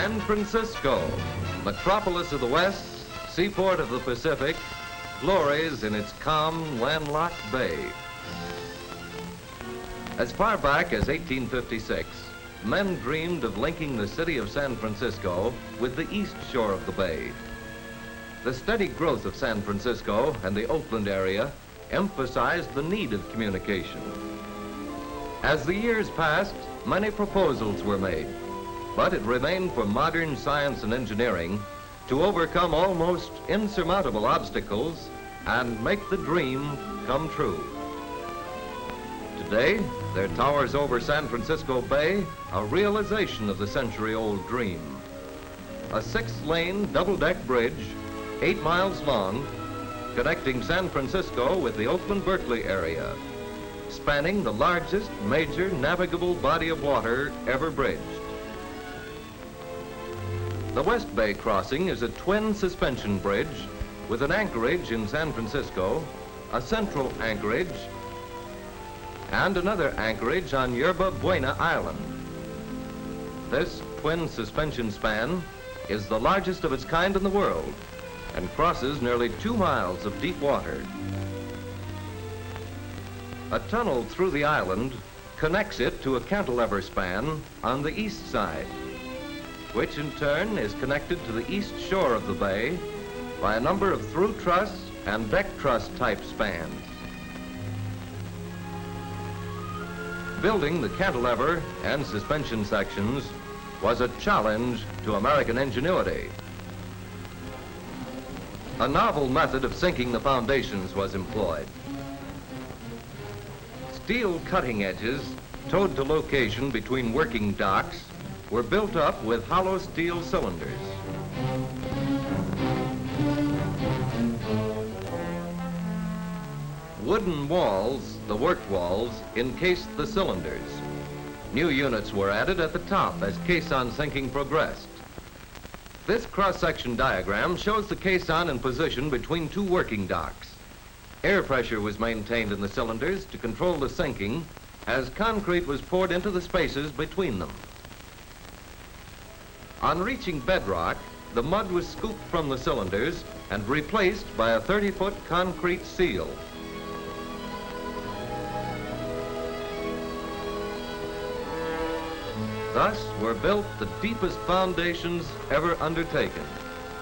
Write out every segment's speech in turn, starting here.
San Francisco, metropolis of the West, seaport of the Pacific, glories in its calm, landlocked bay. As far back as 1856, men dreamed of linking the city of San Francisco with the east shore of the bay. The steady growth of San Francisco and the Oakland area emphasized the need of communication. As the years passed, many proposals were made, but it remained for modern science and engineering to overcome almost insurmountable obstacles and make the dream come true. Today, there towers over San Francisco Bay a realization of the century-old dream. A 6-lane double-deck bridge, 8 miles long, connecting San Francisco with the Oakland-Berkeley area, spanning the largest major navigable body of water ever bridged. The West Bay crossing is a twin suspension bridge with an anchorage in San Francisco, a central anchorage, and another anchorage on Yerba Buena Island. This twin suspension span is the largest of its kind in the world and crosses nearly 2 miles of deep water. A tunnel through the island connects it to a cantilever span on the east side, which in turn is connected to the east shore of the bay by a number of through truss and deck truss type spans. Building the cantilever and suspension sections was a challenge to American ingenuity. A novel method of sinking the foundations was employed. Steel cutting edges, towed to location between working docks, were built up with hollow steel cylinders. Wooden walls, the work walls, encased the cylinders. New units were added at the top as caisson sinking progressed. This cross-section diagram shows the caisson in position between 2 working docks. Air pressure was maintained in the cylinders to control the sinking as concrete was poured into the spaces between them. On reaching bedrock, the mud was scooped from the cylinders and replaced by a 30-foot concrete seal. Thus were built the deepest foundations ever undertaken,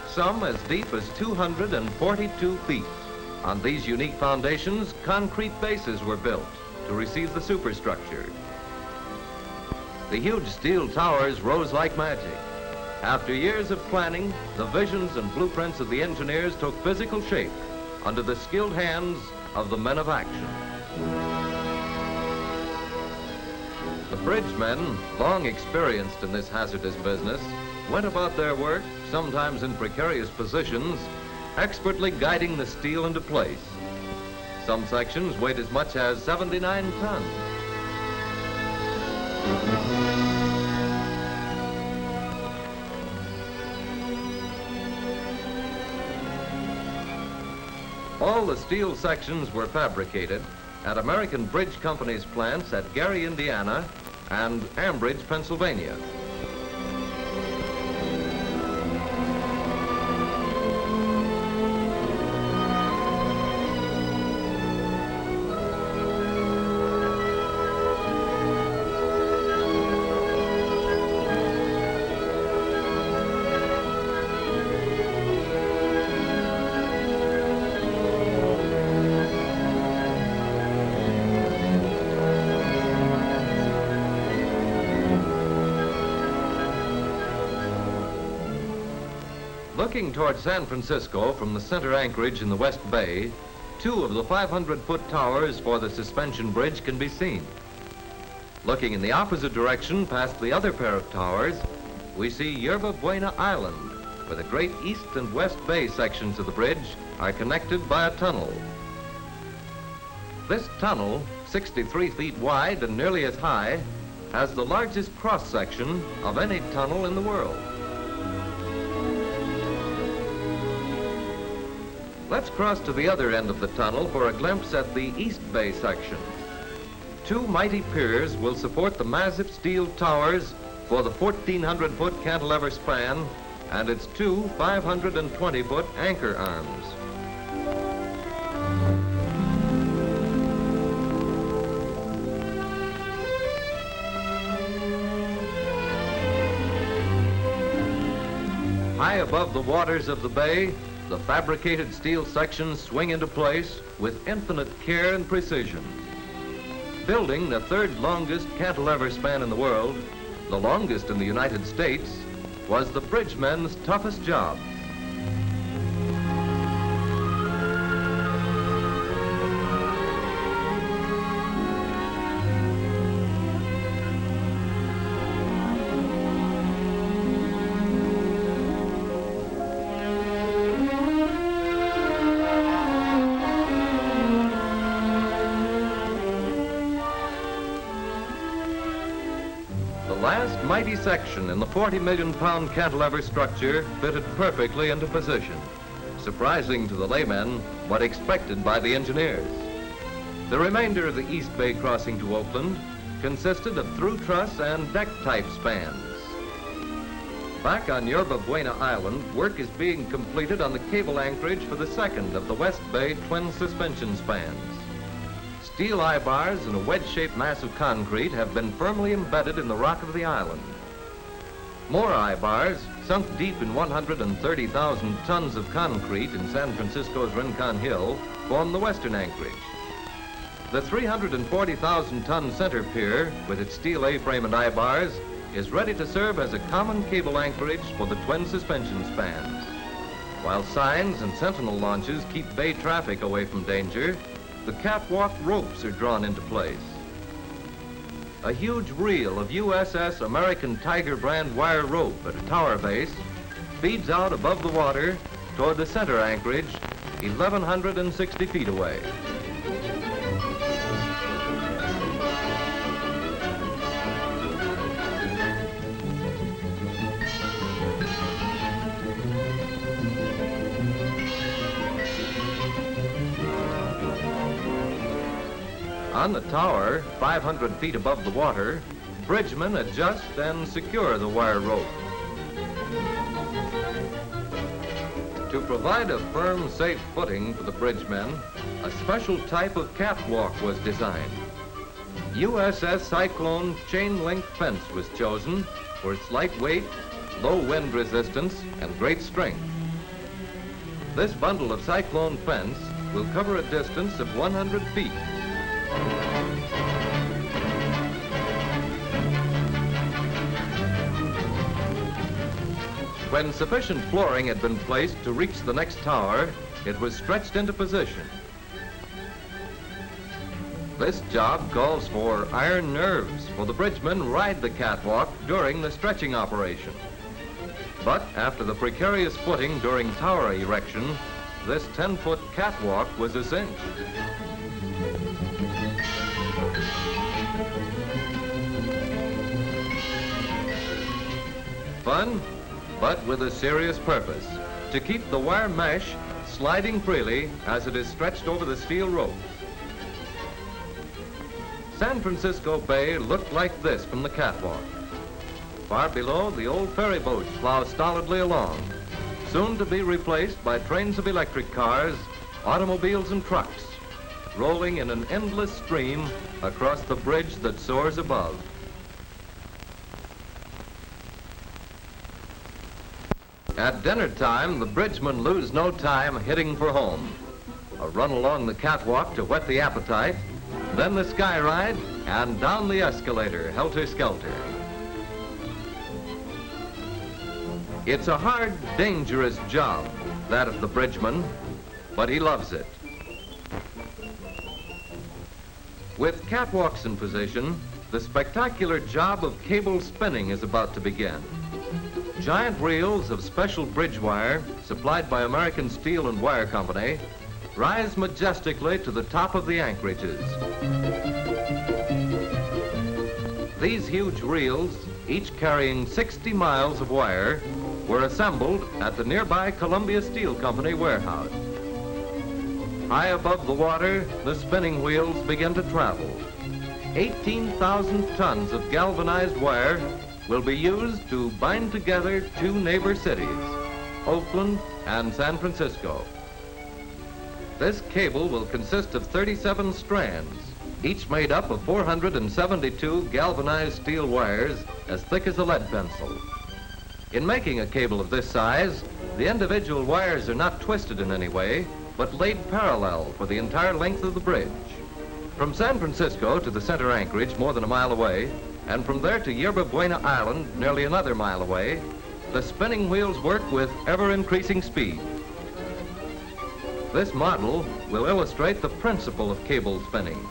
some as deep as 242 feet. On these unique foundations, concrete bases were built to receive the superstructure. The huge steel towers rose like magic. After years of planning, the visions and blueprints of the engineers took physical shape under the skilled hands of the men of action. The bridgemen, long experienced in this hazardous business, went about their work, sometimes in precarious positions, expertly guiding the steel into place. Some sections weighed as much as 79 tons. All the steel sections were fabricated at American Bridge Company's plants at Gary, Indiana, and Ambridge, Pennsylvania. Looking toward San Francisco from the center anchorage in the West Bay, 2 of the 500-foot towers for the suspension bridge can be seen. Looking in the opposite direction past the other pair of towers, we see Yerba Buena Island, where the great East and West Bay sections of the bridge are connected by a tunnel. This tunnel, 63 feet wide and nearly as high, has the largest cross-section of any tunnel in the world. Let's cross to the other end of the tunnel for a glimpse at the East Bay section. 2 mighty piers will support the massive steel towers for the 1,400-foot cantilever span and its two 520-foot anchor arms. High above the waters of the bay, the fabricated steel sections swing into place with infinite care and precision. Building the third longest cantilever span in the world, the longest in the United States, was the bridgemen's toughest job. The last mighty section in the 40-million-pound cantilever structure fitted perfectly into position, surprising to the laymen but expected by the engineers. The remainder of the East Bay crossing to Oakland consisted of through truss and deck-type spans. Back on Yerba Buena Island, work is being completed on the cable anchorage for the second of the West Bay twin suspension spans. Steel eye bars and a wedge-shaped mass of concrete have been firmly embedded in the rock of the island. More eye bars, sunk deep in 130,000 tons of concrete in San Francisco's Rincon Hill, form the western anchorage. The 340,000-ton center pier, with its steel A-frame and eye bars, is ready to serve as a common cable anchorage for the twin suspension spans. While signs and sentinel launches keep bay traffic away from danger, the catwalk ropes are drawn into place. A huge reel of USS American Tiger brand wire rope at a tower base feeds out above the water toward the center anchorage, 1,160 feet away. On the tower, 500 feet above the water, bridgemen adjust and secure the wire rope. To provide a firm, safe footing for the bridgemen, a special type of catwalk was designed. USS Cyclone chain-link fence was chosen for its lightweight, low wind resistance, and great strength. This bundle of Cyclone fence will cover a distance of 100 feet. When sufficient flooring had been placed to reach the next tower, it was stretched into position. This job calls for iron nerves, for the bridgemen ride the catwalk during the stretching operation. But after the precarious footing during tower erection, this 10-foot catwalk was a cinch. Fun, but with a serious purpose, to keep the wire mesh sliding freely as it is stretched over the steel ropes. San Francisco Bay looked like this from the catwalk. Far below, the old ferry boats plow stolidly along, soon to be replaced by trains of electric cars, automobiles and trucks, rolling in an endless stream across the bridge that soars above. At dinner time, the bridgemen lose no time hitting for home. A run along the catwalk to whet the appetite, then the sky ride, and down the escalator, helter-skelter. It's a hard, dangerous job, that of the bridgeman, but he loves it. With catwalks in position, the spectacular job of cable spinning is about to begin. Giant reels of special bridge wire, supplied by American Steel and Wire Company, rise majestically to the top of the anchorages. These huge reels, each carrying 60 miles of wire, were assembled at the nearby Columbia Steel Company warehouse. High above the water, the spinning wheels begin to travel. 18,000 tons of galvanized wire will be used to bind together two neighbor cities, Oakland and San Francisco. This cable will consist of 37 strands, each made up of 472 galvanized steel wires as thick as a lead pencil. In making a cable of this size, the individual wires are not twisted in any way, but laid parallel for the entire length of the bridge. From San Francisco to the center anchorage, more than a mile away, and from there to Yerba Buena Island, nearly another mile away, the spinning wheels work with ever-increasing speed. This model will illustrate the principle of cable spinning.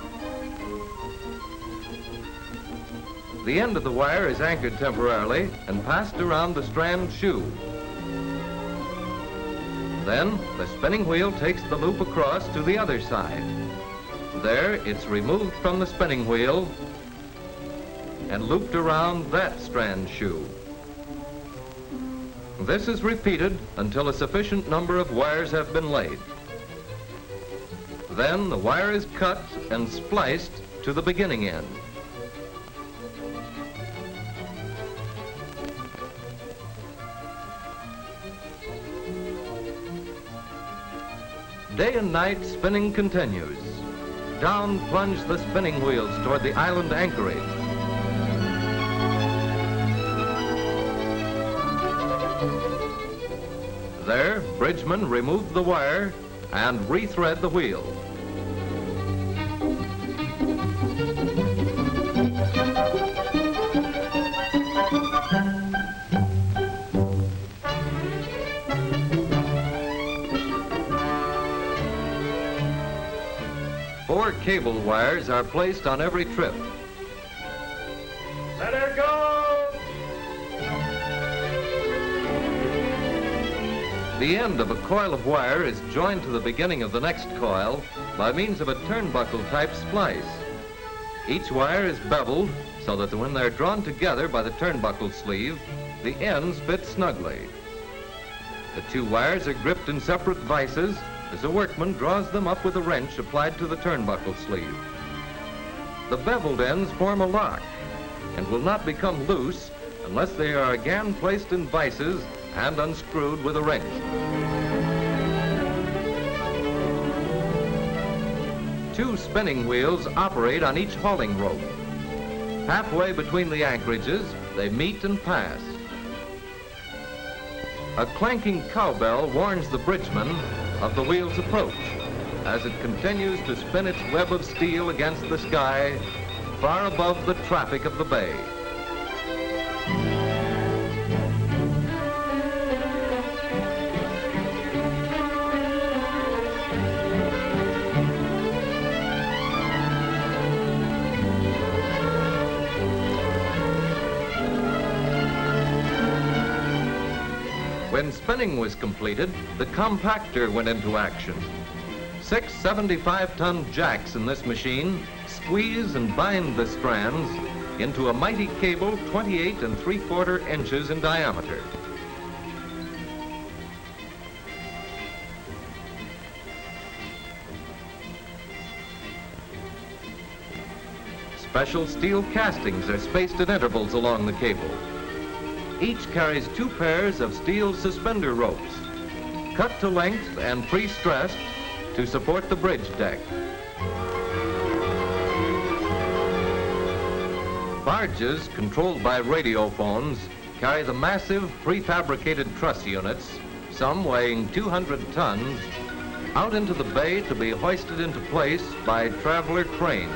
The end of the wire is anchored temporarily and passed around the strand shoe. Then, the spinning wheel takes the loop across to the other side. There, it's removed from the spinning wheel and looped around that strand shoe. This is repeated until a sufficient number of wires have been laid. Then, the wire is cut and spliced to the beginning end. Day and night spinning continues. Down plunge the spinning wheels toward the island anchorage. There, bridgemen remove the wire and rethread the wheel. Four cable wires are placed on every trip. Let her go! The end of a coil of wire is joined to the beginning of the next coil by means of a turnbuckle-type splice. Each wire is beveled so that when they're drawn together by the turnbuckle sleeve, the ends fit snugly. The two wires are gripped in separate vices as a workman draws them up with a wrench applied to the turnbuckle sleeve. The beveled ends form a lock and will not become loose unless they are again placed in vices and unscrewed with a wrench. Two spinning wheels operate on each hauling rope. Halfway between the anchorages, they meet and pass. A clanking cowbell warns the bridgeman of the wheel's approach as it continues to spin its web of steel against the sky far above the traffic of the bay. When spinning was completed, the compactor went into action. 6 75-ton jacks in this machine squeeze and bind the strands into a mighty cable 28 3/4 inches in diameter. Special steel castings are spaced at intervals along the cable. Each carries 2 pairs of steel suspender ropes, cut to length and pre-stressed to support the bridge deck. Barges, controlled by radiophones, carry the massive prefabricated truss units, some weighing 200 tons, out into the bay to be hoisted into place by traveler cranes.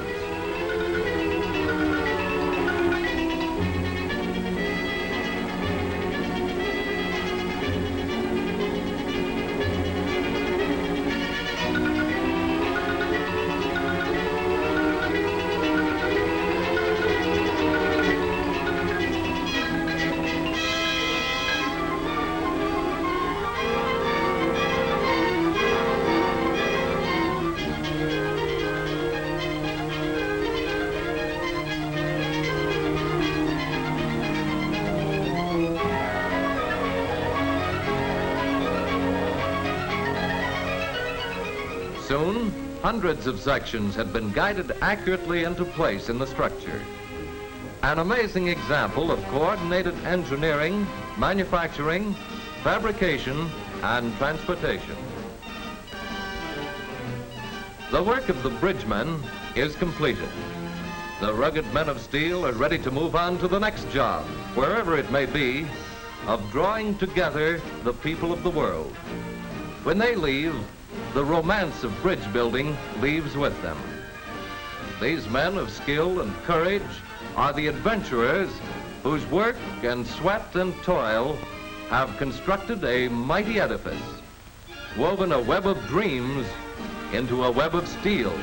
Soon, hundreds of sections had been guided accurately into place in the structure. An amazing example of coordinated engineering, manufacturing, fabrication, and transportation. The work of the bridgemen is completed. The rugged men of steel are ready to move on to the next job, wherever it may be, of drawing together the people of the world. When they leave, the romance of bridge building leaves with them. These men of skill and courage are the adventurers whose work and sweat and toil have constructed a mighty edifice, woven a web of dreams into a web of steel.